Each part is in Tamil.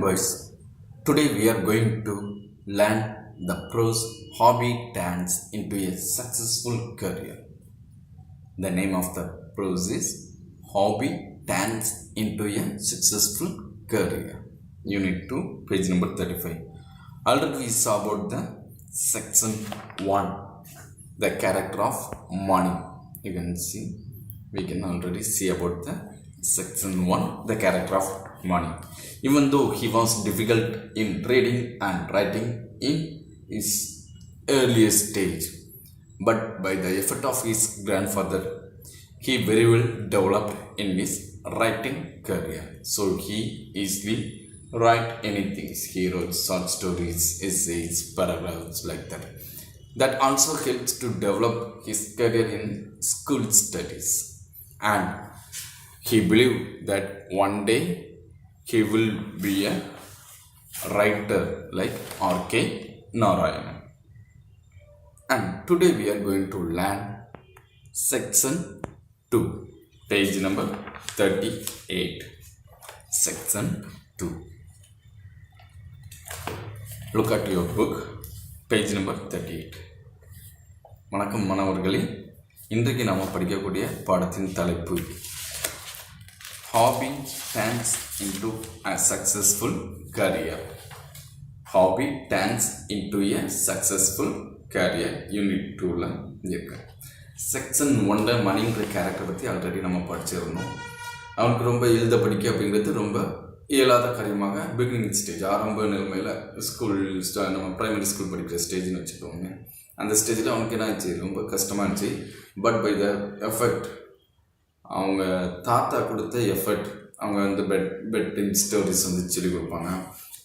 members, today we are going to learn the pros hobby turns into a successful career. The name of the pros is hobby turns into a successful career. Unit 2, page number 35. Already we saw about the section 1, the character of money. You can see, we can already see about the section 1, the character of money. Even though he was difficult in reading and writing in his earliest stage, but by the effort of his grandfather, he very well developed in his writing career. So he easily write anything. He wrote short stories, essays, paragraphs like that. That also helps to develop his career in school studies. And he believed that one day he will be a writer like R.K. Narayanan. And today we are going to learn section 2, page number 38. Section 2. Look at your book, page number 38. வணக்கம் மாணவர்களே, இன்றைக்கு நாம் படிக்கக்கூடிய பாடத்தின் தலைப்பு Hobby turns into a successful career. Hobby turns into a successful career. Unit 2ல இருக்கு. செக்ஷன் 1ல மணிங்கிற கேரக்டர் பற்றி ஆல்ரெடி நம்ம படிச்சிருந்தோம். அவனுக்கு ரொம்ப எழுத படிக்க அப்படிங்கிறது ரொம்ப இயலாத காரியமாக பிகினிங் ஸ்டேஜ், ஆரம்ப நிலைமையில் ஸ்கூல் நம்ம ப்ரைமரி ஸ்கூல் படிக்கிற ஸ்டேஜ்னு வச்சுக்கோங்க. அந்த ஸ்டேஜில் அவனுக்கு என்ன ஆச்சு, ரொம்ப கஷ்டமாக இருந்துச்சு. பட் பை த எஃபர்ட், அவங்க தாத்தா கொடுத்த எஃபர்ட், அவங்க வந்து பெட்டிங் ஸ்டோரிஸ் வந்து சொல்லி கொடுப்பாங்க.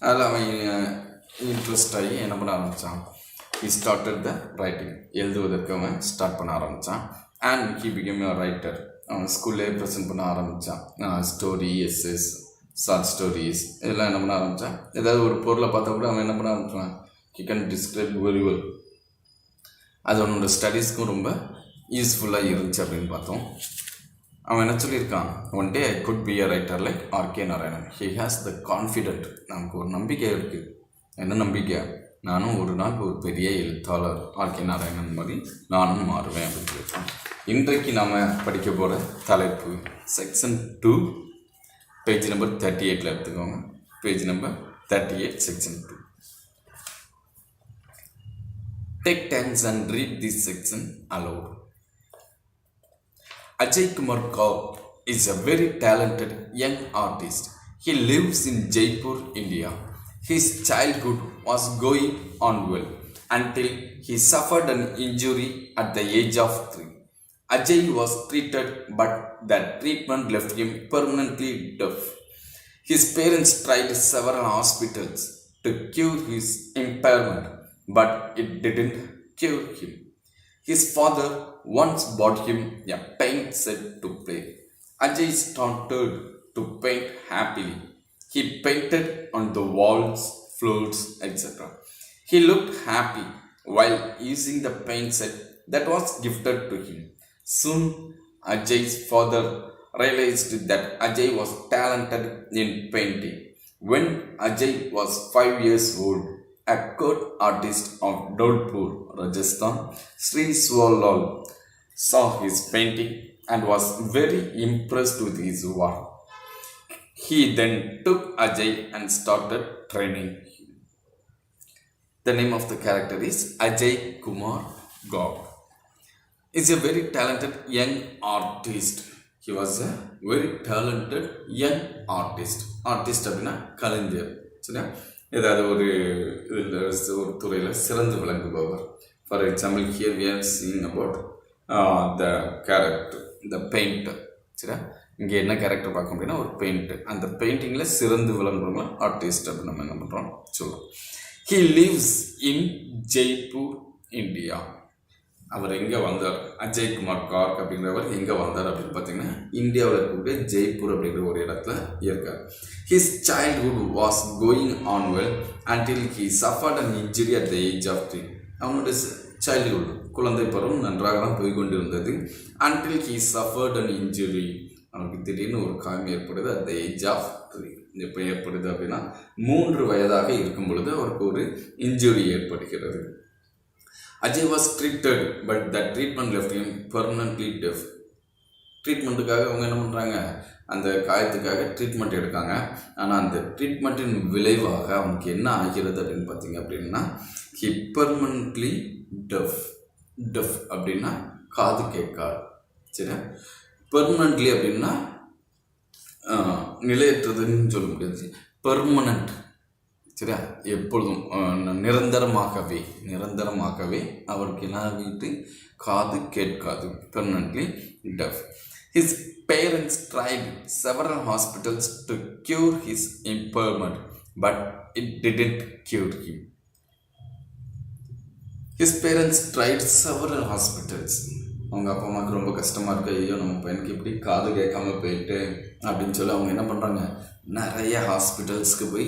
அதில் அவன் இன்ட்ரெஸ்ட் ஆகி என்ன பண்ண ஆரம்பித்தான், ஹி ஸ்டார்டட் த ரைட்டிங், எழுதுவதற்கு அவன் ஸ்டார்ட் பண்ண ஆரம்பித்தான். And he became a writer. அவன் ஸ்கூல்லே ப்ரெசென்ட் பண்ண ஆரம்பித்தான். ஸ்டோரி, எஸ்எஸ், ஷார்ட் ஸ்டோரிஸ் இதெல்லாம் என்ன பண்ண ஆரம்பித்தான். ஏதாவது ஒரு பொருளை பார்த்தா கூட அவன் என்ன பண்ண ஆரம்பிச்சான், he can describe very well. அது அவனோட ஸ்டடீஸ்க்கும் ரொம்ப யூஸ்ஃபுல்லாக இருந்துச்சு அப்படின்னு பார்த்தோம். அவன் என்ன சொல்லியிருக்கான், one day I could be a writer like RK Narayanan. He has the confident. நமக்கு ஒரு நம்பிக்கை இருக்குது. என்ன நம்பிக்கை, நானும் ஒரு நாள் ஒரு பெரிய எழுத்தாளர் ஆர்கே நாராயணன் மாதிரி நானும் மாறுவேன் அப்படின்னு சொல்லியிருக்கான். இன்றைக்கு நாம் படிக்க போகிற தலைப்பு செக்ஷன் 2, பேஜ் நம்பர் 38ல் எடுத்துக்கோங்க. Page number 38, section 2. Take turns and read this section aloud. Ajay Kumar Kaur is a very talented young artist. He lives in Jaipur, India. His childhood was going on well until he suffered an injury at the age of 3. Ajay was treated, but that treatment left him permanently deaf. His parents tried several hospitals to cure his impairment, but it didn't cure him. His father once bought him a paint set to play. Ajay started to paint happily. He painted on the walls, floors, etc. He looked happy while using the paint set that was gifted to him. Soon, Ajay's father realized that Ajay was talented in painting. When Ajay was 5 years old, a court artist of Dholpur, Rajasthan, Sri Swalal, saw his painting and was very impressed with his work. He then took Ajay and started training him. The name of the character is Ajay Kumar Gaur. He is a very talented young artist. He was a very talented young artist. Artist அப்படின்னா கலைஞர். சரியா, ஏதாவது ஒரு துறையில் சிறந்து விளங்குபவர். For example, here we are seeing about the character, the painter. சரியா, இங்கே என்ன கேரக்டர் பார்க்க அப்படின்னா ஒரு பெயிண்ட்டு. அந்த பெயிண்டிங்கில் சிறந்து விளங்குறவங்க ஆர்டிஸ்ட் அப்படின்னு நம்ம என்ன பண்ணுறோம் சொல்கிறோம். He lives in Jaipur, India. அவர் எங்கே வந்தார், அஜய் குமார் கார்க் அப்படிங்கிறவர் எங்கே வந்தார் அப்படின்னு பார்த்தீங்கன்னா இந்தியாவில் இருக்கக்கூடிய ஜெய்ப்பூர் அப்படிங்கிற ஒரு இடத்துல இருக்கார். His childhood was going on well until he suffered an injury at the age of 3. அவனுடைய சைல்ட்ஹுட், குழந்தை பருவம் நன்றாக தான் போய் கொண்டிருந்தது. Until he suffered an injury, அவனுக்கு திடீர்னு ஒரு காயம் ஏற்படுது at the age of 3. எப்போ ஏற்படுது அப்படின்னா 3 வயதாக இருக்கும் பொழுது அவருக்கு ஒரு இன்ஜுரி ஏற்படுகிறது. Ajay was treated but the treatment left him permanently deaf. ட்ரீட்மெண்ட்டுக்காக அவங்க என்ன பண்ணுறாங்க, அந்த காயத்துக்காக ட்ரீட்மெண்ட் எடுக்காங்க. ஆனால் அந்த ட்ரீட்மெண்ட்டின் விளைவாக அவனுக்கு என்ன ஆகிறது அப்படின்னு பார்த்தீங்க அப்படின்னா ஹி பெர்மனன்ட்லி டெஃப். டெஃப் அப்படின்னா காது கேட்காது. சரி, பெர்மனன்ட்லி அப்படின்னா நிலையற்றதுன்னு சொல்ல முடியாது, பெர்மனண்ட். சரியா, எப்பொழுதும் நிரந்தரமாகவே அவருக்கு என்ன ஆகிட்டு காது கேட்காது, permanently deaf. His parents tried several hospitals to cure his impairment, but it didn't cure him. His parents tried several hospitals. அவங்க அப்பா அம்மாவுக்கு ரொம்ப கஷ்டமாக இருக்கு, ஐயோ நம்ம பையனுக்கு இப்படி காது கேட்காம போயிட்டு அப்படின்னு சொல்லி அவங்க என்ன பண்ணுறாங்க, நிறைய ஹாஸ்பிட்டல்ஸ்க்கு போய்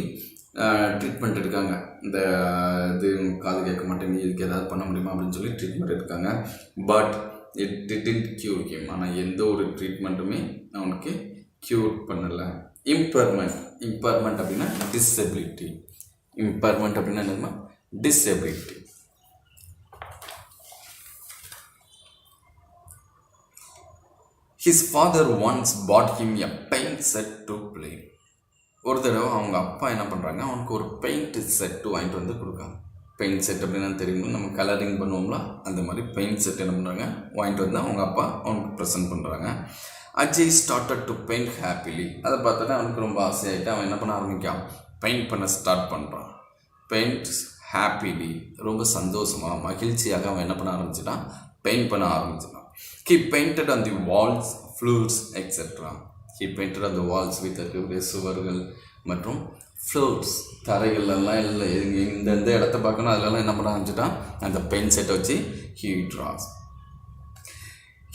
ட்ரீட்மெண்ட் எடுக்காங்க. இந்த இது காது கேட்க மாட்டேங்குது, இதுக்கு ஏதாவது பண்ண முடியுமா அப்படின்னு சொல்லி ட்ரீட்மெண்ட் எடுக்காங்க. But it didn't cure him. ஆனால் எந்த ஒரு ட்ரீட்மெண்ட்டுமே அவனுக்கு க்யூர் பண்ணலை. இம்பேர்மெண்ட் அப்படின்னா டிசபிலிட்டி. இம்பேர்மெண்ட் அப்படின்னா என்னன்னா disability. His father once bought him a paint set to play. ஒரு தடவை அவங்க அப்பா என்ன பண்ணுறாங்க, அவனுக்கு ஒரு பெயிண்ட் செட்டு வாங்கிட்டு வந்து கொடுக்காங்க. பெயிண்ட் செட் அப்படின்னா தெரியும், நம்ம கலரிங் பண்ணுவோம்ல, அந்த மாதிரி பெயிண்ட் செட் என்ன பண்ணுறாங்க வாங்கிட்டு வந்து அவங்க அப்பா அவனுக்கு ப்ரெசென்ட் பண்ணுறாங்க. Ajay started to paint happily. அதை பார்த்தோன்னா அவனுக்கு ரொம்ப ஆசையாகிட்டு அவன் என்ன பண்ண ஆரம்பிக்கான், பெயிண்ட் பண்ண ஸ்டார்ட் பண்ணுறான். பெயிண்ட் ஹாப்பிலி, ரொம்ப சந்தோஷமாக மகிழ்ச்சியாக அவன் என்ன பண்ண ஆரம்பிச்சிட்டான், பெயிண்ட் பண்ண ஆரம்பிச்சிட்டான். He painted on the walls, floors, etc. He painted on the walls with சுவர்கள் மற்றும் ஃப்ளோர்ஸ், தரைகள்லாம் இல்லை, இந்த இடத்த பார்க்கணும் அதிலெல்லாம் என்ன பண்ண ஆரம்பிச்சுட்டான், அந்த பெயிண்ட் செட்டை வச்சு he draws.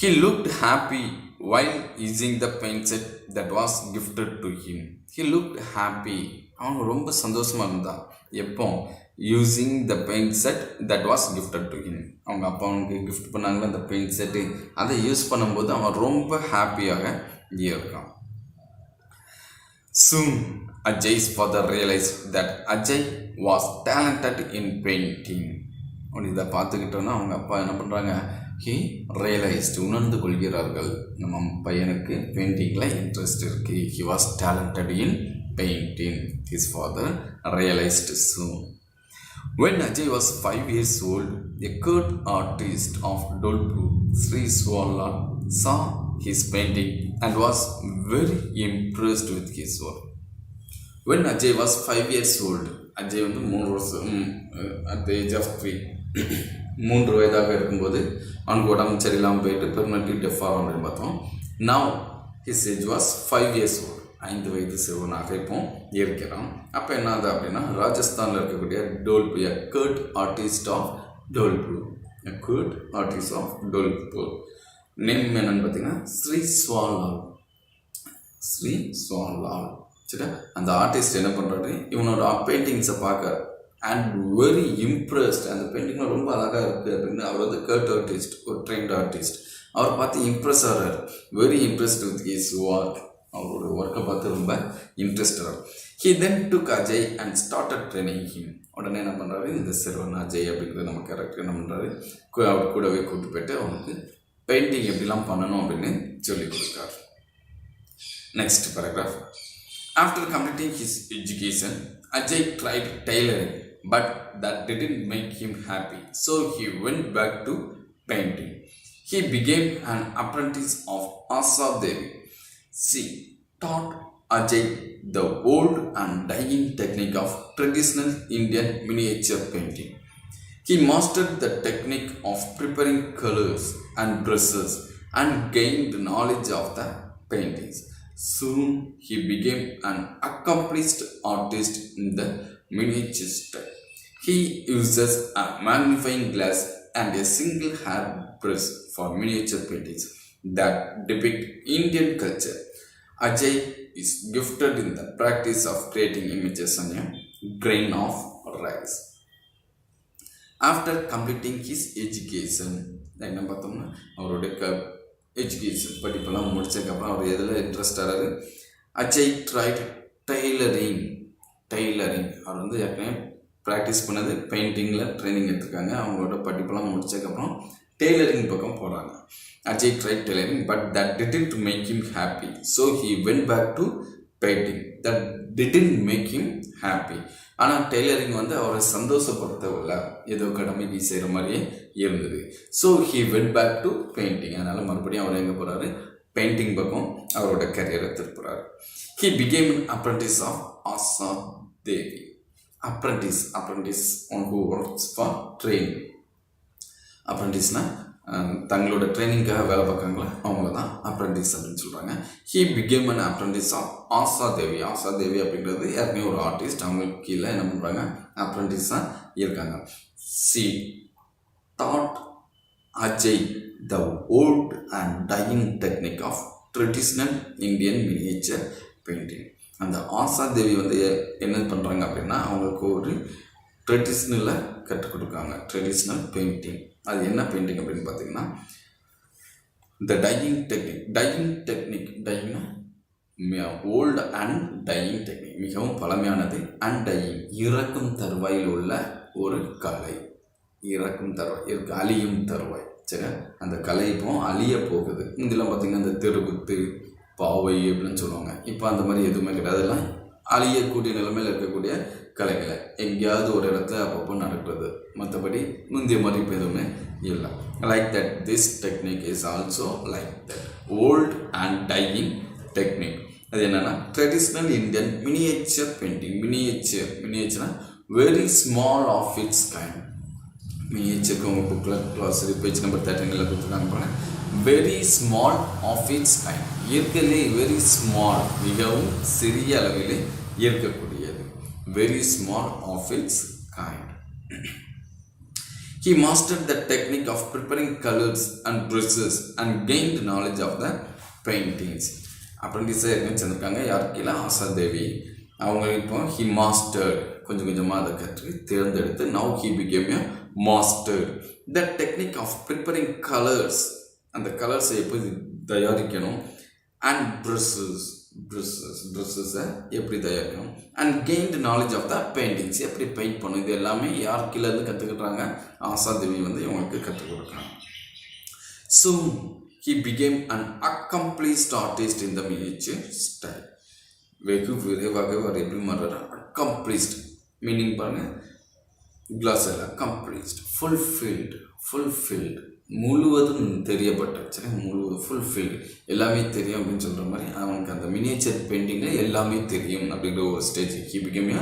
He looked happy while using the paint set that was gifted to him. He looked happy. அவன் ரொம்ப சந்தோஷமாக இருந்தான். எப்போ, using the paint set that was gifted to him. அவங்க அப்பா அவனுக்கு கிஃப்ட் பண்ணாங்களே அந்த பெயிண்ட் செட்டு, அதை யூஸ் பண்ணும்போது அவன் ரொம்ப ஹாப்பியாக இருக்கான். Soon Ajay's father realized that Ajay was talented in painting. இதை பார்த்துக்கிட்டோன்னா அவங்க அப்பா என்ன பண்ணுறாங்க, he realized, உணர்ந்து கொள்கிறார்கள், நம்ம பையனுக்கு பெயிண்டிங்கில் இன்ட்ரெஸ்ட் இருக்குது. He was talented in painting. His father realized soon. When Ajay was 5 years old, a court artist of Dolpur, Sri Swalal, saw his painting and was very impressed with his work. When Ajay was 5 years old, Ajay வந்து 3 வருஷம் at the age of 3 3 வயதாக இருக்கும்போது அவனுக்கு உடம்பு சரியில்லாமல் போயிட்டு பெர்மனன்ட்லி டெஃப் ஆகும் அப்படின்னு பார்த்தோம். Now his age was 5 years old. 5 வயது சிறுவனாக இப்போ இருக்கிறான். அப்போ என்னது அப்படின்னா, ராஜஸ்தானில் இருக்கக்கூடிய Dholpur, court artist of Dholpur, court artist of Dholpur. Name என்னன்னு பார்த்தீங்கன்னா ஸ்ரீ ஸ்வாலால். சரி, அந்த ஆர்டிஸ்ட் என்ன பண்ணுறாரு, இவனோட பெயிண்டிங்ஸை பார்க்க அண்ட் வெரி இம்ப்ரெஸ்ட், அந்த பெயிண்டிங்லாம் ரொம்ப அழகாக இருக்குது அப்படின்னு அவர் வந்து கர்ட் ஆர்டிஸ்ட், ஒரு ட்ரெயின்ட் ஆர்டிஸ்ட், அவர் பார்த்து இம்ப்ரெஸ் ஆகிறார். Very impressed with his work. அவரோட ஒர்க்கை பார்த்து ரொம்ப இன்ட்ரெஸ்டடாக. He then took Ajay and started training him. உடனே என்ன பண்ணுறாரு, இந்த சிறுவன் அஜய் அப்படிங்கிறது நம்ம கேரக்டர் என்ன பண்ணுறாரு, அவர் கூடவே கூப்பிட்டு போய்ட்டு அவனுக்கு பெயிண்டிங் எப்படிலாம் பண்ணணும் அப்படின்னு சொல்லி கொடுத்தார். Next paragraph. After completing his education Ajay tried tailoring but that didn't make him happy, so he went back to painting. He became an apprentice of Asa Devi. She taught Ajay the old and dying technique of traditional Indian miniature painting. He mastered the technique of preparing colors and brushes and gained knowledge of the paintings. Soon he became an accomplished artist in the miniature style. He uses a magnifying glass and a single hair brush for miniature paintings that depict Indian culture. Ajay is gifted in the practice of creating images on a grain of rice. After completing his education, என்ன பார்த்தோம்னா அவருடைய எஜுகேஷன் படிப்பெல்லாம் முடிச்சதுக்கப்புறம் அவர் எதில் இன்ட்ரெஸ்ட் ஆகிறாரு. Ajay tried tailoring. அவர் வந்து ஏற்கனவே ப்ராக்டிஸ் பண்ணது பெயிண்டிங்கில் ட்ரைனிங் எடுத்துருக்காங்க. அவங்களோட படிப்பெல்லாம் முடிச்சதுக்கப்புறம் டெய்லரிங் பக்கம் போகிறாங்க. Ajay tried tailoring but that didn't make him happy. So he went back to painting. That didn't make him happy. ஆனால் டெய்லரிங் வந்து அவரை சந்தோஷப்படுத்தவில்லை, ஏதோ கடமைக்கு செய்கிற மாதிரியே இருந்தது. So he went back to painting. அதனால் மறுபடியும் அவர் எங்கே போகிறாரு, பெயிண்டிங் பக்கம் அவரோட கரியரை திருப்புறாரு. He became an apprentice of Asha Devi. apprentice one who works for training. அப்ரெண்டிஸ்னால் தங்களோட ட்ரைனிங்காக வேலை பார்க்குறாங்களா அவங்கள தான் அப்ரெண்டிஸ் அப்படின்னு சொல்கிறாங்க. He became an apprentice of Asha Devi. அப்படின்றது ஏற்கனவே ஒரு ஆர்டிஸ்ட், அவங்களுக்கு கீழே என்ன பண்ணுறாங்க, அப்ரெண்டிஸாக இருக்காங்க. She taught Ajay the old and dying technique of traditional Indian miniature painting. அந்த ஆசா தேவி வந்து என்ன பண்ணுறாங்க அப்படின்னா அவங்களுக்கு ஒரு ட்ரெடிஷ்னலை கற்றுக் கொடுக்காங்க. Traditional painting. அது என்ன பெயிண்டிங் அப்படின்னு பார்த்தீங்கன்னா இந்த dying technique old and dying technique, மிகவும் பழமையானது. அண்ட் டையிங், இறக்கும் தருவாயில் உள்ள ஒரு கலை. அழியும் தருவாய். சரி, அந்த கலை இப்போ அழிய போகுது. இதெல்லாம் பார்த்தீங்கன்னா இந்த தெருகுத்து பாவை அப்படின்னு சொல்லுவாங்க. இப்போ அந்த மாதிரி எதுவுமே கிடையாது. அதெல்லாம் அழியக்கூடிய நிலைமையில் இருக்கக்கூடிய கலைகளை எங்கேயாவது ஒரு இடத்துல அப்பப்போ நடக்கிறது, மற்றபடி முந்தைய மாதிரி இப்போ எதுவுமே இல்லை. Like that this technique is also like that old and dying technique. அது என்னென்னா ட்ரெடிஷ்னல் இந்தியன் மினியேச்சர் பெயிண்டிங். மினியேச்சர்னா very small of its kind. மினியேச்சருக்கு உங்கள் புக்கில் க்ளாஸரி பேஜ் நம்பர் 13 கொடுத்துருக்காங்க பாருங்கள். Very small of its kind. இயற்கையிலே வெரி ஸ்மால், மிகவும் சிறிய அளவிலே இருக்கக்கூடியது. Very small of its kind. He mastered the technique of preparing colors and brushes and gained knowledge of the paintings. அப்ரெண்டிஸாக இருக்குன்னு சேர்ந்துருக்காங்க. யார் கீழே, ஆசா தேவி. அவங்க இப்போ ஹி மாஸ்டர்ட், கொஞ்சம் கொஞ்சமாக அதை கற்று தேர்ந்தெடுத்து now he became a master. The technique of preparing colors, அந்த கலர்ஸை எப்படி தயாரிக்கணும், அண்ட் ப்ரஷஸை எப்படி தயாரிக்கணும், and gained knowledge of the paintings, எப்படி பெயிண்ட் பண்ணணும், இது எல்லாமே யார் கீழே இருந்து கற்றுக்கிட்டுறாங்க, ஆசா தேவி வந்து இவங்களுக்கு கற்றுக் கொடுக்குறாங்க. Soon he became an accomplished artist in the miniature style. வெகு விரைவாக அவர் எப்படி மாறுறாரு, அக்கம்ப்ளீஸ்ட் மீனிங் பாருங்கள், கிளாஸ் எல்லாம் கம்ப்ளீஸ்ட், ஃபுல்ஃபில்டு, முழுவதும் தெரியப்பட்ட, சரி, முழுவதும் ஃபுல்ஃபில்டு, எல்லாமே தெரியும் அப்படின்னு சொல்கிற மாதிரி அவனுக்கு அந்த மினியேச்சர் பெயிண்டிங்கில் எல்லாமே தெரியும் அப்படிங்கிற ஒரு stage. He became a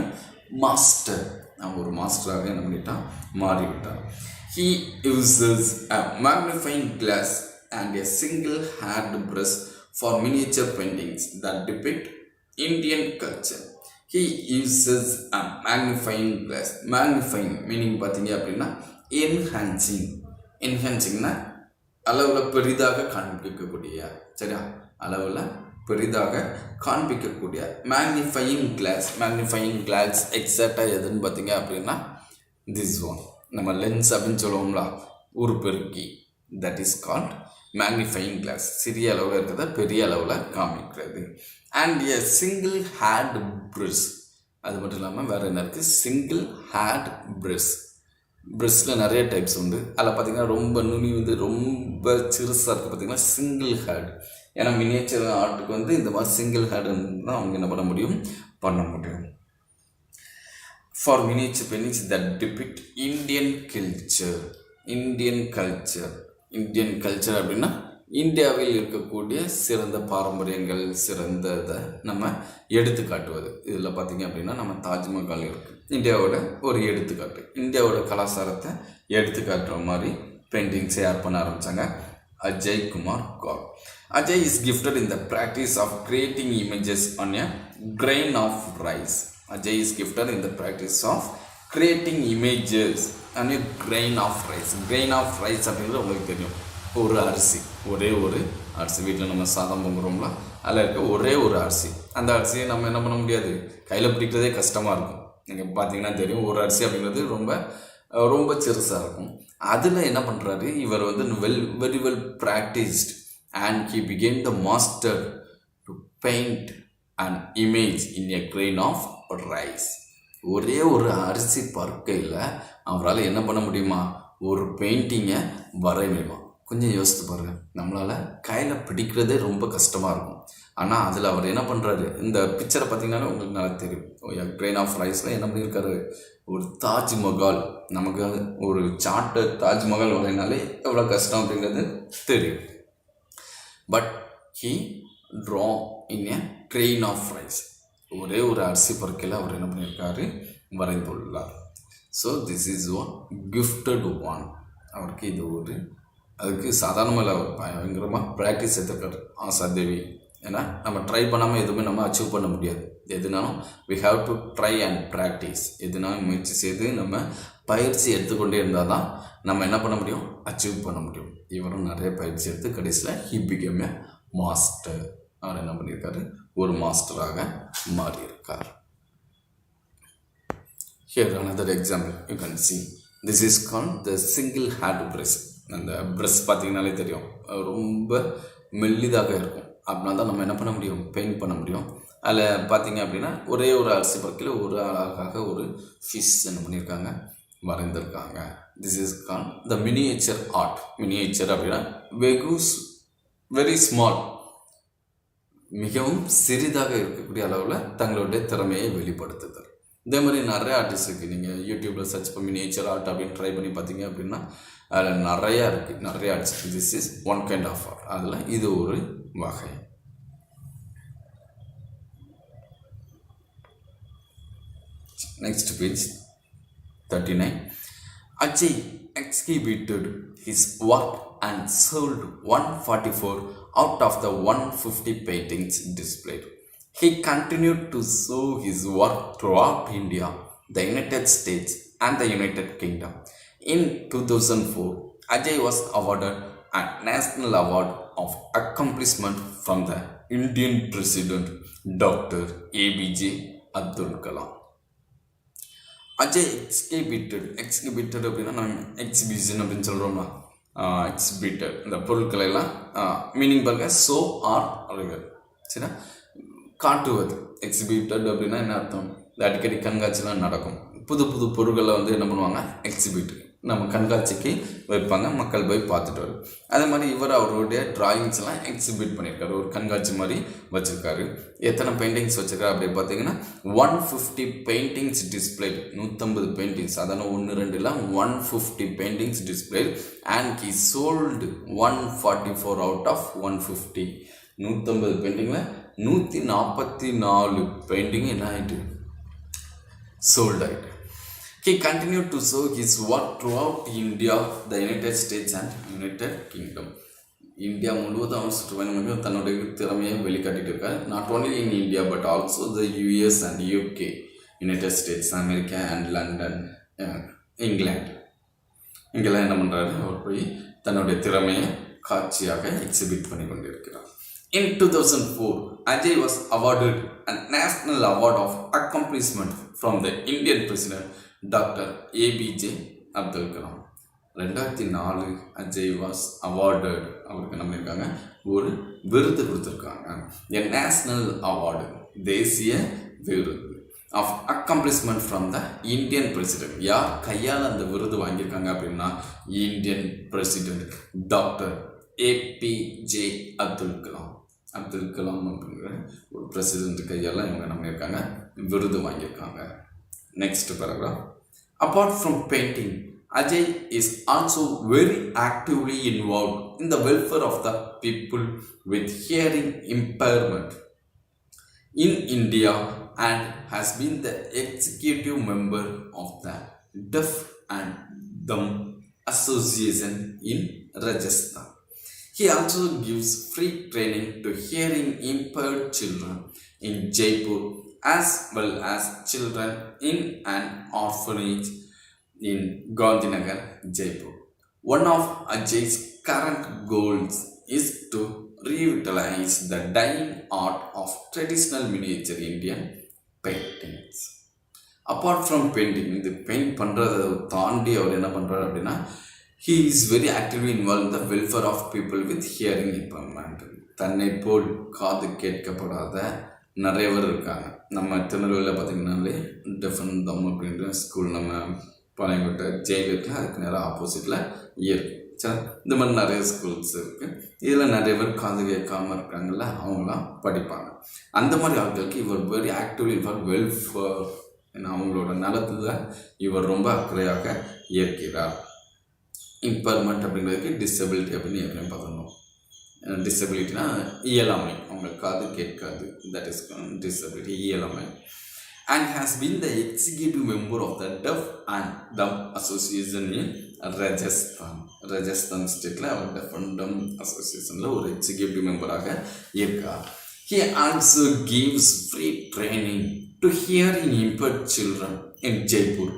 master. அவன் ஒரு மாஸ்டராக என்ன பண்ணிட்டான், மாறிவிட்டான். He uses a magnifying glass and a single hand brush for miniature paintings that depict Indian culture. He uses a magnifying glass. Magnifying meaning பார்த்தீங்க அப்படின்னா என்ஹான்சிங்னா அளவில் பெரிதாக காண்பிக்கக்கூடிய, சரியா, அளவில் பெரிதாக காண்பிக்கக்கூடிய மேக்னிஃபையிங் கிளாஸ் எக்ஸாக்டாக எதுன்னு பார்த்தீங்க அப்படின்னா திஸ் ஒன், நம்ம லென்ஸ் அப்படின்னு சொல்லுவோம்ல, உருப்பெருக்கி, that is called magnifying glass. சிறிய அளவில் இருக்கிறத பெரிய அளவில் காமிக்கிறது. And a single hair brush, அது மட்டும் இல்லாமல் வேறு என்ன இருக்குது, சிங்கிள் ஹேட் ப்ரஷ்ஷில் நிறைய டைப்ஸ் உண்டு. அதில் பார்த்திங்கன்னா ரொம்ப நுனி வந்து ரொம்ப சிறுசாக இருக்குது, பார்த்திங்கன்னா சிங்கிள் ஹேட். ஏன்னா மினியேச்சர் ஆர்ட்டுக்கு வந்து இந்த மாதிரி சிங்கிள் ஹேடுன்னு தான் அவங்க என்ன பண்ண முடியும். For miniature paintings that depict Indian culture அப்படின்னா இந்தியாவில் இருக்கக்கூடிய சிறந்த பாரம்பரியங்கள், சிறந்த இதை நம்ம எடுத்து காட்டுவது. இதில் பார்த்திங்க அப்படின்னா நம்ம தாஜ்மஹால் இருக்குது, இந்தியாவோட ஒரு எடுத்துக்காட்டு, இந்தியாவோட கலாச்சாரத்தை எடுத்து காட்டுற மாதிரி பெயிண்டிங்ஸை யார் பண்ண ஆரம்பித்தாங்க, Ajay Kumar Kaur. Ajay is gifted in the practice of creating images on a grain of rice. Ajay is gifted in the practice of creating images and a grain of rice. Grain of rice அப்படிங்கிறது உங்களுக்கு தெரியும், ஒரு அரிசி, ஒரே ஒரு அரிசி. வீட்டில் நம்ம சாதம் பொங்குறோம்ல, அதில் இருக்க ஒரே ஒரு அரிசி. அந்த அரிசியை நம்ம என்ன பண்ண முடியாது, கையில் பிடிக்கிறதே கஷ்டமாக இருக்கும். நீங்கள் பார்த்தீங்கன்னா தெரியும், ஒரு அரிசி அப்படிங்கிறது ரொம்ப சிறுசாக இருக்கும். அதில் என்ன பண்ணுறாரு இவர் வந்து very well practised. and he became the master to paint an image in a grain of rice. ஒரே ஒரு அரிசி பருக்கையில் அவரால் என்ன பண்ண முடியுமா, ஒரு பெயிண்டிங்கை வரைய முடியுமா? கொஞ்சம் யோசித்து பாருங்கள். நம்மளால் கையில் பிடிக்கிறதே ரொம்ப கஷ்டமாக இருக்கும். ஆனால் அதில் அவர் என்ன பண்ணுறாரு, இந்த பிக்சரை பார்த்தீங்கன்னாலே உங்களுக்கு நல்லா தெரியும். கிரெயின் ஆஃப் ரைஸில் என்ன பண்ணியிருக்காரு, ஒரு தாஜ்மஹால், நமக்கு ஒரு சார்ட்டு தாஜ்மஹால் வரையினாலே எவ்வளோ கஷ்டம் அப்படிங்கிறது தெரியும். But he draw in a grain of rice, ஒரே ஒரு அரிசி பருக்கையில் அவர் என்ன பண்ணியிருக்காரு, வரைந்துள்ளார். So this is one gifted one. அவருக்கு இது ஒரு, அதுக்கு சாதாரணமாக அவர் பயங்கரமாக ப்ராக்டிஸ் எடுத்துருக்காரு ஆசாதேவி. ஏன்னா நம்ம ட்ரை பண்ணாமல் எதுவுமே நம்ம அச்சீவ் பண்ண முடியாது. எதுனாலும் we have to try and practice. எதுனாலும் முயற்சி செய்து நம்ம பயிற்சி எடுத்துக்கொண்டே இருந்தால் தான் நம்ம என்ன பண்ண முடியும், அச்சீவ் பண்ண முடியும். இவரும் நிறைய பயிற்சி எடுத்து கடைசியில் ஹி பிகேம் எ மாஸ்டர். அவர் என்ன பண்ணியிருக்காரு, ஒரு மாஸ்டராக மாறியிருக்கார். Here another example you can see. This is called the single hand brush. அந்த ப்ரஷ் பார்த்தீங்கனாலே தெரியும், ரொம்ப மெல்லிதாக இருக்கும். அப்படின்னா தான் நம்ம என்ன பண்ண முடியும், பெயிண்ட் பண்ண முடியும். அதில் பார்த்தீங்க அப்படின்னா ஒரே ஒரு அரிசி பருக்கையில் ஒரு அழகாக ஒரு ஃபிஷ் என்ன பண்ணியிருக்காங்க, வரைந்திருக்காங்க. This is called the miniature art. Miniature அப்படின்னா வெரி ஸ்மால், மிகவும் சிறிதாக இருக்கக்கூடிய அளவில் தங்களுடைய திறமையை வெளிப்படுத்துதல். இதே மாதிரி நிறைய ஆர்டிஸ்ட் இருக்குது. நீங்கள் யூடியூப்பில் சர்ச் பண்ணி மினியேச்சர் ஆர்ட் அப்படின்னு ட்ரை பண்ணி பார்த்தீங்க அப்படின்னா அதில் நிறையா இருக்குது, நிறைய artist. This is one kind of art. அதில் இது ஒரு வகை. Next page 39. Ajay exhibited his work and sold 144 out of the 150 paintings displayed. He continued to show his work throughout India, the United States and the United Kingdom. In 2004, Ajay was awarded a National Award of Accomplishment from the Indian President Dr. ABJ Abdul Kalam. Ajay exhibited அப்படின்னா நம்ம எக்ஸிபிஷன் அப்படின்னு சொல்கிறோம்னா, எக்ஸிபிட்டட் இந்த பொருட்களை எல்லாம் மீனிங் பாருங்க, ஷோ ஆர் ரிவல். சரிங்களா, காட்டுவது. எக்ஸிபிட்டட் அப்படின்னா என்ன அர்த்தம், இந்த அடிக்கடி கண்காட்சிலாம் நடக்கும். புது புது பொருட்களை வந்து என்ன பண்ணுவாங்க, எக்ஸிபிட் நம்ம கண்காட்சிக்கு வைப்பாங்க, மக்கள் போய் பார்த்துட்டு வரும். அதே மாதிரி இவர் அவருடைய டிராயிங்ஸ் எல்லாம் எக்ஸிபிட் பண்ணியிருக்காரு, ஒரு கண்காட்சி மாதிரி வச்சுருக்காரு. எத்தனை பெயிண்டிங்ஸ் வச்சுருக்காரு அப்படி பார்த்தீங்கன்னா 150 பெயிண்டிங்ஸ் டிஸ்பிளேட். 150 பெயிண்டிங்ஸ், அதான 1-2 150 paintings displayed. And he sold 144 out of 150. 150 பெயிண்டிங்கில் 144 பெயிண்டிங் என்ன ஆகிட்டு, சோல்ட் ஆகிட்டு. He continued to show his work throughout India, the United States and United Kingdom. India முழுவதும் அவர் சுற்றுப்பயணம் தன்னுடைய திறமையை வெளிக்காட்டிட்டு இருக்கார். Not only in India but also the US and UK, United states, America and London, England. இங்கெல்லாம் என்ன பண்ணுறாரு, அவர் போய் தன்னுடைய திறமையை காட்சியாக எக்ஸிபிட் பண்ணி கொண்டிருக்கிறார். In 2004, Ajay was awarded a National Award of Accomplishment from the Indian President Dr. ABJ Abdul Kalam. 2004 Ajay was awarded, அவருக்கு என்ன பண்ணியிருக்காங்க, ஒரு விருது கொடுத்துருக்காங்க. எ நேஷ்னல் அவார்டு, தேசிய விருது of accomplishment from the Indian president. யார் கையால் அந்த விருது வாங்கியிருக்காங்க அப்படின்னா Indian president doctor APJ Abdul Kalam. Abdul Kalam அப்படிங்கிற ஒரு பிரசிடென்ட் கையால் இவங்க என்ன பண்ணியிருக்காங்க, விருது வாங்கியிருக்காங்க. Next paragraph. Apart from painting, Ajay is also very actively involved in the welfare of the people with hearing impairment in India and has been the executive member of the Deaf and Dumb Association in Rajasthan. He also gives free training to hearing impaired children in Jaipur as well as children in an orphanage in Gandhinagar, Jaipur. One of Ajay's current goals is to revitalize the dying art of traditional miniature Indian paintings. Apart from painting, இது பெயிண்ட் பண்ணுறதை தாண்டி அவர் என்ன பண்ணுறாரு அப்படின்னா He is very actively involved in the welfare of people with hearing impairment. தன்னை போல் காது கேட்கப்படாத நிறைய பேர் இருக்காங்க. நம்ம திருநெல்வேலியில் பார்த்திங்கனாலே டிஃப்ரெண்ட் தம் அப்படின்ற ஸ்கூல் நம்ம பழையங்கோட்டை ஜெயில் இருக்குல்ல, அதுக்கு நேராக ஆப்போசிட்டில் இருக்கு. சரி, இந்த மாதிரி நிறைய ஸ்கூல்ஸ் இருக்குது. இதில் நிறைய பேர் காது கேட்காமல் இருக்காங்கல்ல, அவங்களாம் படிப்பாங்க. அந்த மாதிரி ஆட்களுக்கு இவர் வெரி ஆக்டிவ்லி இன்வால்வ் வெல்ஃபேர், அவங்களோட நலத்தில் இவர் ரொம்ப அக்கறையாக இருக்கிறார். இம்பர்மெண்ட் அப்படிங்கிறதுக்கு டிசபிலிட்டி அப்படின்னு ஏற்கனவே பார்த்துருந்தோம். டிசபிலிட்டினா இயலாமை, அவங்க காது கேட்காது, தட் இஸ் டிசபிலிட்டி, இயலாமை. And has been the executive member of the Deaf and Dumb Association in Rajasthan ஸ்டேட்டில் அவர் Deaf and Dumb அசோசியேஷனில் ஒரு எக்ஸிக்யூட்டிவ் மெம்பராக இருக்கார். He also gives free training to hearing impaired children in Jaipur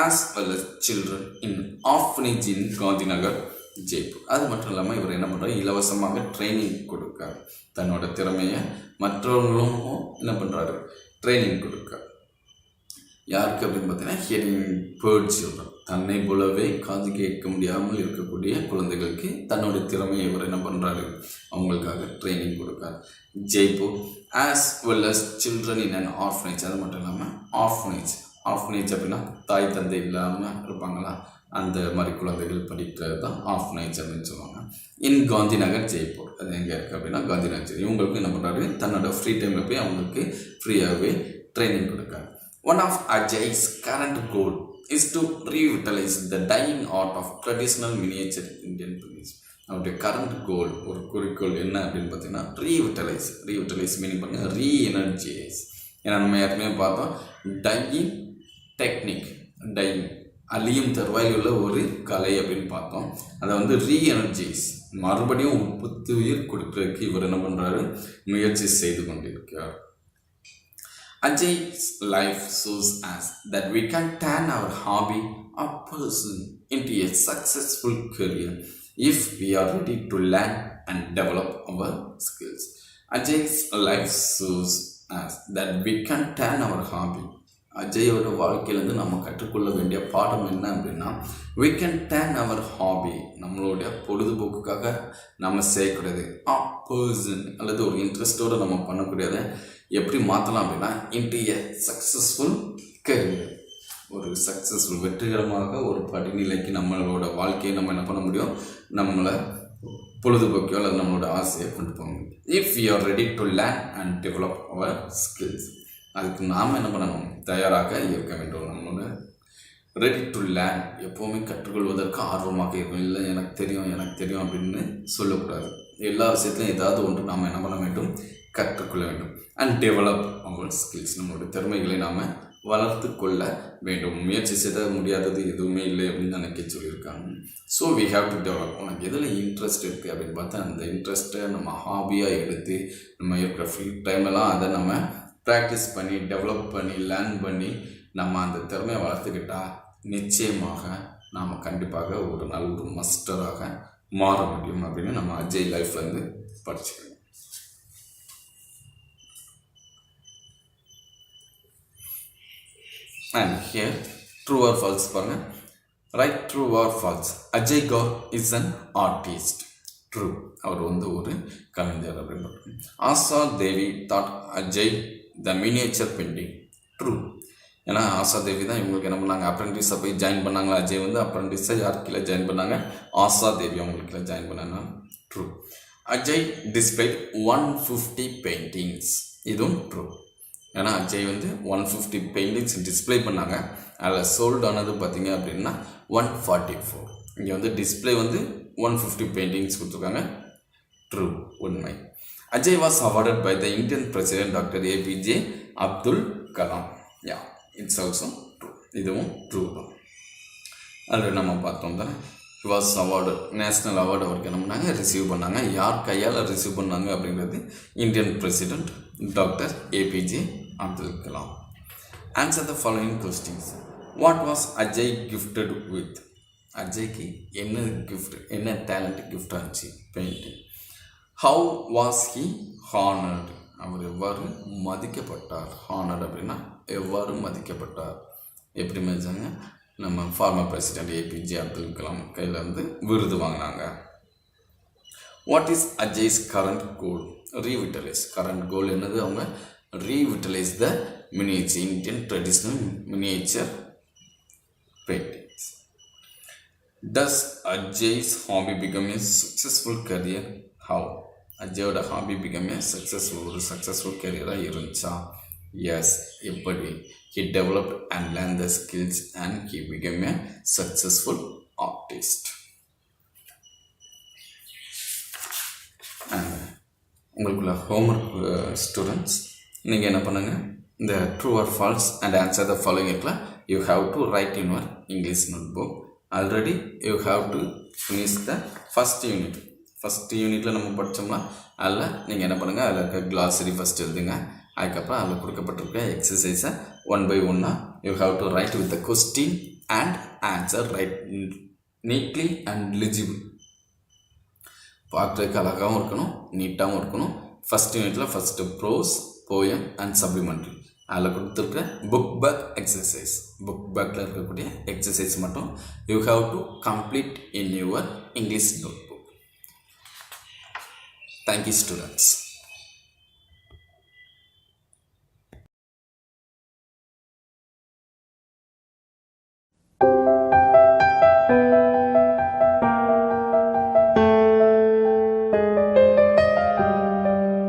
as well as children in orphanage in Gandhinagar, Jaipur. அது மட்டும் இல்லாமல் இவர் என்ன பண்ணுறாரு, இலவசமாக ட்ரைனிங் கொடுக்கார். தன்னோட திறமையை மற்றவர்களும் என்ன பண்ணுறாரு, ட்ரைனிங் கொடுக்கார். யாருக்கு அப்படின்னு பார்த்தீங்கன்னா ஹியரிங் பேர்ட் சில்ட்ரன், தன்னை போலவே காது கேட்க முடியாமல் இருக்கக்கூடிய குழந்தைகளுக்கு தன்னோட திறமையை இவர் என்ன பண்ணுறாரு, அவங்களுக்காக ட்ரைனிங் கொடுக்கார். Jaipur as well as children in and orphanage. அது மட்டும் இல்லாமல் ஆர்ஃபனேஜ் அப்படின்னா தாய் தந்தை இல்லாமல் இருப்பாங்களா, அந்த மாதிரி குழந்தைகள் படிக்கிறது தான் ஆர்ஃபனேஜ் அப்படின்னு சொல்லுவாங்க. இன் காந்திநகர் ஜெய்ப்பூர், அது எங்கே இருக்குது அப்படின்னா காந்திநகர். இவங்களுக்கு என்ன பண்ணுறாரு, தன்னோட ஃப்ரீ டைமில் போய் அவங்களுக்கு ஃப்ரீயாகவே training கொடுக்காரு. One of Ajay's current goal is to revitalize the dying art of traditional miniature Indian paintings. அவருடைய கரண்ட் கோல், ஒரு குறிக்கோள் என்ன அப்படின்னு பார்த்தீங்கன்னா ரீவிட்டலைஸ் மீனிங் பண்ணுங்க ரீஎனர்ஜைஸ். ஏன்னா நம்ம ஏற்கனவே பார்த்தோம் டையிங் டெக்னிக், டையிங் அழியும் தருவாயில் உள்ள ஒரு கலை அப்படின்னு பார்த்தோம். அதை வந்து ரீஎனர்ஜைஸ், மறுபடியும் புத்துயிர் கொடுக்கறதுக்கு இவர் என்ன பண்ணுறாரு, முயற்சி செய்து கொண்டிருக்கிறார். Ajay's life shows us that we can turn our hobby or person into a successful career if we are ready to learn and develop our skills. Ajay's life shows us that we can turn our hobby. அஜயோட வாழ்க்கையிலேருந்து நம்ம கற்றுக்கொள்ள வேண்டிய பாடம் என்ன அப்படின்னா, we can turn our hobby, நம்மளுடைய பொழுதுபோக்குக்காக நம்ம செய்யக்கூடியது, a person அல்லது ஒரு இன்ட்ரெஸ்டோடு நம்ம பண்ணக்கூடியதை எப்படி மாற்றலாம் அப்படின்னா into a successful career, ஒரு சக்ஸஸ்ஃபுல் வெற்றிகரமாக ஒரு படிநிலைக்கு நம்மளோட வாழ்க்கையை நம்ம என்ன பண்ண முடியும், நம்மளை பொழுதுபோக்கோ அல்லது நம்மளோட ஆசையை கொண்டு போக முடியும். if we are ready to learn and develop our skills, அதுக்கு நாம் என்ன பண்ணணும், தயாராக இருக்க வேண்டும். நம்மளோட ரெடி டு லேர்ன், எப்போவுமே கற்றுக்கொள்வதற்கு ஆர்வமாக இருக்கும். இல்லை எனக்கு தெரியும் அப்படின்னு சொல்லக்கூடாது. எல்லா விஷயத்துலையும் ஏதாவது ஒன்று நாம் என்ன பண்ண வேண்டும், கற்றுக்கொள்ள வேண்டும். அண்ட் டெவலப் அவர் ஸ்கில்ஸ், நம்மளோட திறமைகளை நாம் வளர்த்து கொள்ள வேண்டும். முயற்சி செய்ய முடியாதது எதுவுமே இல்லை அப்படின்னு நினைக்க சொல்லியிருக்காங்க. So we have to develop. உனக்கு எதில் இன்ட்ரெஸ்ட் இருக்குது அப்படின்னு பார்த்தா அந்த இன்ட்ரெஸ்ட்டை நம்ம ஹாபியாக எடுத்து நம்ம இருக்கிற ஃப்ரீ டைமெல்லாம் அதை நம்ம ப்ராக்டிஸ் பண்ணி டெவலப் பண்ணி லேர்ன் பண்ணி நம்ம அந்த திறமையை வளர்த்துக்கிட்டால் நிச்சயமாக நாம் கண்டிப்பாக ஒரு நல்ல ஒரு மாஸ்டராக மாற முடியும் அப்படின்னு நம்ம அஜய் லைஃப்லேருந்து படிச்சுக்கணும். And here true or false பாருங்கள். Right true or false, Ajay Kaur is an artist. True, அவர் வந்து ஒரு கலைஞர் அப்படின்னு. Asha Devi thought Ajay the miniature painting. True, ஏன்னா ஆசா தேவி தான் இவங்களுக்கு என்ன பண்ணாங்க, அப்ரெண்டிஸாக போய் ஜாயின் பண்ணாங்களா. அஜய் வந்து அப்ரெண்டிஸாக யார் கீழே ஜாயின் பண்ணாங்க, ஆசா தேவி அவங்களுக்கு கீழே ஜாயின் பண்ணாங்க. ட்ரூ. Ajay displayed 150 paintings. இதுவும் ட்ரூ, ஏன்னா அஜய் வந்து 150 பெயிண்டிங்ஸ் டிஸ்பிளே பண்ணாங்க. அதில் சோல்டு ஆனது பார்த்தீங்க அப்படின்னா 144. இங்கே வந்து டிஸ்பிளே வந்து 150 பெயிண்டிங்ஸ் கொடுத்துருக்காங்க. ட்ரூ, உண்மை. Ajay was awarded by the Indian President Dr. APJ Abdul Kalam. Yeah, it's also true. இதுவும் ட்ரூ தான். அதில் நம்ம பார்த்தோம் தானே, he was awarded, national award அவருக்கு என்ன பண்ணாங்க, ரிசீவ் பண்ணாங்க. யார் கையால் ரிசீவ் பண்ணாங்க அப்படிங்கிறது Indian president doctor APJ Abdul Kalam. Answer the following questions. What was Ajay gifted with? அஜய்க்கு என்ன கிஃப்ட், என்ன டேலண்ட் கிஃப்ட் ஆச்சு, painting. How was he honoured? அவர் எவ்வாறு மதிக்கப்பட்டார்? ஹானர்டு அப்படின்னா எவ்வாறு மதிக்கப்பட்டார், எப்படி மதிச்சாங்க, நம்ம former president APJ Abdul Kalam கையில் வந்து விருது வாங்கினாங்க. What is Ajay's current goal? Revitalise. Current goal என்னது? அவங்க revitalise the miniature, Indian traditional miniature paintings. Does Ajay's hobby become a successful career? How? அஜயோட ஹாபி பிகம் ஏ சக்ஸஸ்ஃபுல் கரியராக இருந்துச்சா? எஸ். எப்படி? He developed and learned the skills and he became a successful artist. உங்களுக்குள்ள ஹோம்ஒர்க் ஸ்டூடெண்ட்ஸ், நீங்கள் என்ன பண்ணுங்கள், இந்த true or false and answer the following இருக்குல்ல, you have to write in your English notebook. Already you have to finish the first unit. First யூனிட்டில் நம்ம படித்தோம்னா அதில் நீங்கள் என்ன பண்ணுங்கள், அதில் இருக்க கிளாஸரி ஃபஸ்ட் எழுதுங்க. அதுக்கப்புறம் அதில் கொடுக்கப்பட்டிருக்க எக்ஸசைஸை 1 by 1 you have to write with the question and answer write neatly and legible. பார்க்குறதுக்கு அழகாகவும் இருக்கணும், நீட்டாகவும் இருக்கணும். ஃபஸ்ட் யூனிட்டில் first prose, poem and supplementary அதில் கொடுத்துருக்க புக் பேக் எக்ஸசைஸ், புக் பேக்கில் இருக்கக்கூடிய எக்ஸசைஸ் மட்டும் you have to complete in your English notebook. Thank you, students.